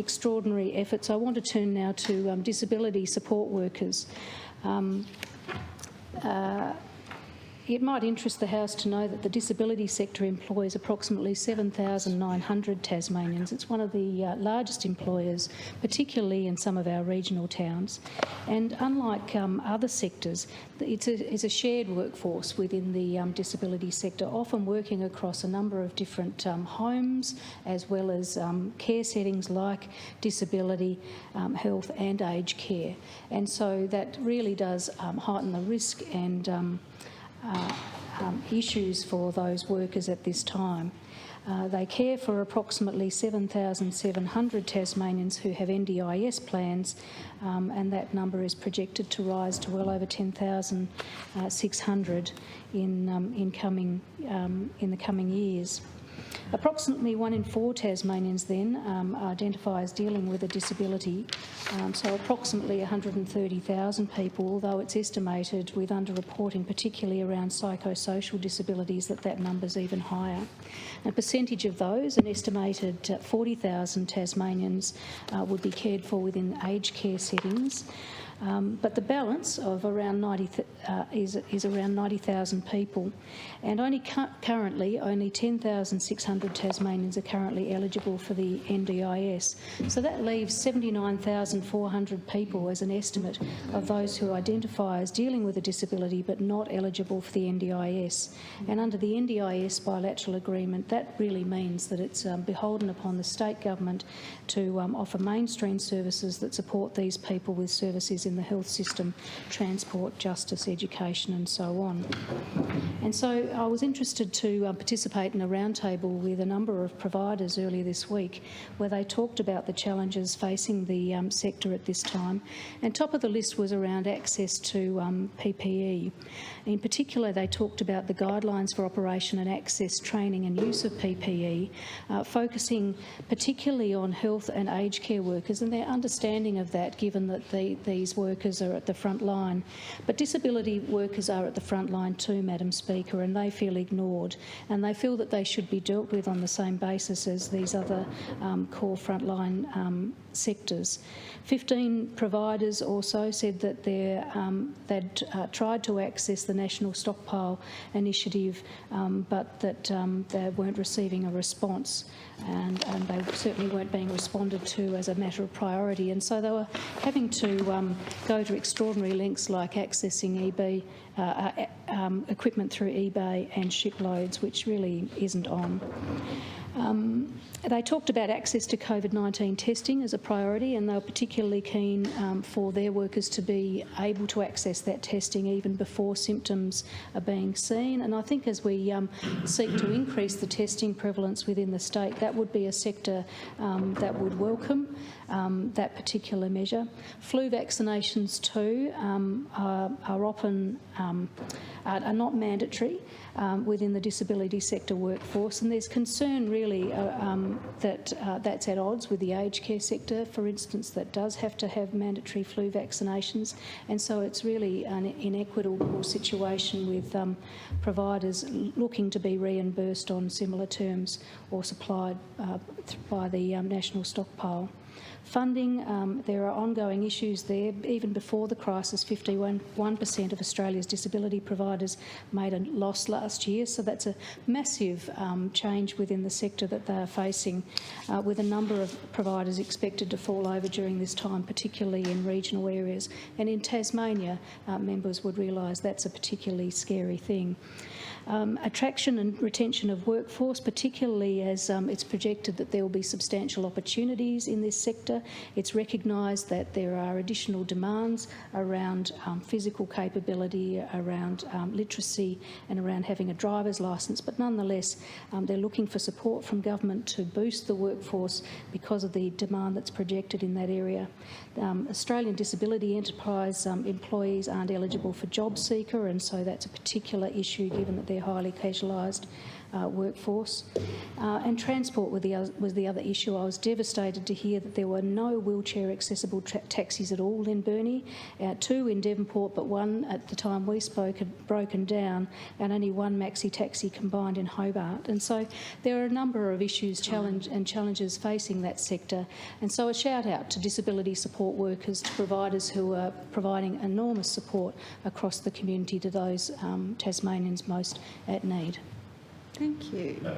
extraordinary efforts, I want to turn now to disability support workers. It might interest the House to know that the disability sector employs approximately 7,900 Tasmanians. It's one of the largest employers, particularly in some of our regional towns. And unlike other sectors, it's a shared workforce within the disability sector, often working across a number of different homes, as well as care settings like disability, health and aged care. And so that really does heighten the risk and issues for those workers at this time. They care for approximately 7,700 Tasmanians who have NDIS plans, and that number is projected to rise to well over 10,600 in the coming years. Approximately 1 in 4 Tasmanians then identify as dealing with a disability, so approximately 130,000 people, although it's estimated with underreporting, particularly around psychosocial disabilities, that number's even higher. A percentage of those, an estimated 40,000 Tasmanians, would be cared for within aged care settings. But the balance of around 90 is around 90,000 people, and currently only 10,600 Tasmanians are currently eligible for the NDIS. So that leaves 79,400 people as an estimate of those who identify as dealing with a disability but not eligible for the NDIS. And under the NDIS bilateral agreement, that really means that it's beholden upon the state government to offer mainstream services that support these people with services in the health system, transport, justice, education and so on. And so I was interested to participate in a roundtable with a number of providers earlier this week where they talked about the challenges facing the sector at this time, and top of the list was around access to PPE. In particular, they talked about the guidelines for operation and access, training and use of PPE, focusing particularly on health and aged care workers and their understanding of that, given that these workers are at the front line. But disability workers are at the front line too, Madam Speaker, and they feel ignored, and they feel that they should be dealt with on the same basis as these other core frontline sectors. 15 providers also said that they'd tried to access the National Stockpile Initiative, but that they weren't receiving a response, and they certainly weren't being responded to as a matter of priority, and so they were having to go to extraordinary lengths like accessing equipment through eBay and shiploads, which really isn't on. They talked about access to COVID-19 testing as a priority, and they were particularly keen for their workers to be able to access that testing even before symptoms are being seen. And I think as we seek to increase the testing prevalence within the state, that would be a sector that would welcome that particular measure. Flu vaccinations too are often are not mandatory within the disability sector workforce, and there's concern really that that's at odds with the aged care sector, for instance, that does have to have mandatory flu vaccinations, and so it's really an inequitable situation with providers looking to be reimbursed on similar terms or supplied by the National Stockpile. Funding, there are ongoing issues there. Even before the crisis, 51% of Australia's disability providers made a loss last year, so that's a massive change within the sector that they are facing, with a number of providers expected to fall over during this time, particularly in regional areas. And in Tasmania, members would realise that's a particularly scary thing. Attraction and retention of workforce, particularly as it's projected that there will be substantial opportunities in this sector. It's recognised that there are additional demands around physical capability, around literacy and around having a driver's licence, but nonetheless they're looking for support from government to boost the workforce because of the demand that's projected in that area. Australian Disability Enterprise employees aren't eligible for job seeker, and so that's a particular issue given that they're highly casualised. workforce. And transport was the other issue. I was devastated to hear that there were no wheelchair accessible taxis at all in Burnie, 2 in Devonport, but one at the time we spoke had broken down, and only 1 maxi taxi combined in Hobart. And so there are a number of issues and challenges facing that sector. And so a shout out to disability support workers, to providers who are providing enormous support across the community to those Tasmanians most at need. Thank you.